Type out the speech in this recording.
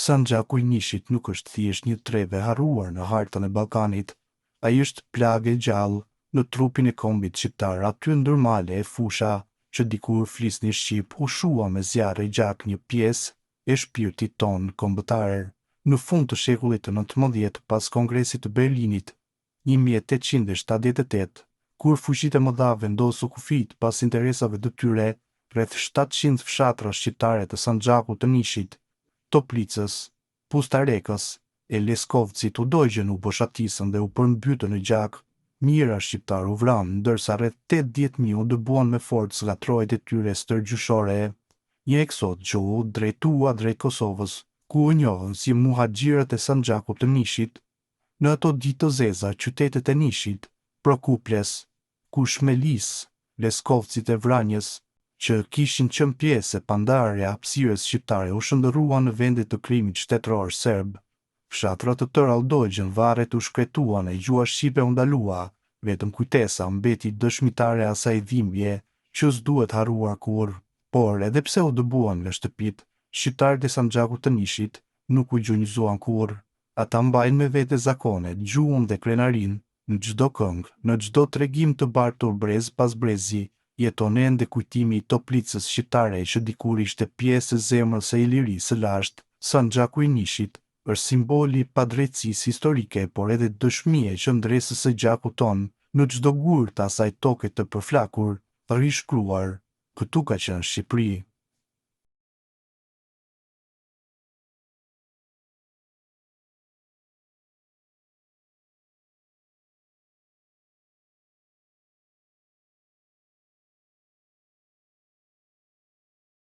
Sanxhaku i Nishit nuk është thjesht një treve harruar në hartën e Ballkanit, ai është plagë e gjallë në trupin e kombit shqiptar, aty ndërmale e fusha që dikur flisni shqip u shua me zjarre gjak një pjesë e shpirtit ton kombëtar. Në fund të shekullit të 19, pas Kongresit të Berlinit, 1878, kur fuqitë e mëdha vendosu kufit pas interesave të tyre, rreth 700 fshatra shqiptare të Sanxhakut të Nishit, Toplicës, Pustarekës e Leskovcit u dogjën u boshatisën dhe u përmbytën në gjak. Mijëra shqiptar u vranë, ndërsa rreth 80.000 u dëbuan me forcë nga trojet e tyre stërgjyshore. Një eksod që u drejtua drejt Kosovës, ku u njohën si muhaxhirët e Sanxhakut të Nishit. Në ato ditë të zeza, qytetet e Nishit, Prokuples, Kushmelis, Leskovcit e Vranjës, që kishin qenë pjesë e pandarë e hapësirës shqiptare, u shndërruan në vendet të krimit shtetëror serb. Fshatrat të tëra u dogjën, varret u shkretuan e gjua shqipe u ndalua, vetëm kujtesa mbeti dëshmitare asaj dhimbje që s'duhet harruar kurrë. Por edhe pse u dëbuan nga shtëpit, shqiptarët e Sanxhakut të Nishit nuk u gjunjëzuan kurrë. Ata mbajnë me vete zakonet, gjuhën dhe krenarin, në çdo këngë, në çdo tregim të bartur brez pas brezi, jeton ende kujtimi i Toplicës shqiptare që dikur ishte pjesë e zemrës së Ilirisë së lashtë. Sanxhaku i Nishit është simboli i padrejtësisë historike, por edhe dëshmie që ndresës së gjakut ton, në çdo gurë të asaj toke të përflakur, të rishkruar. Këtu ka qenë Shqipëri.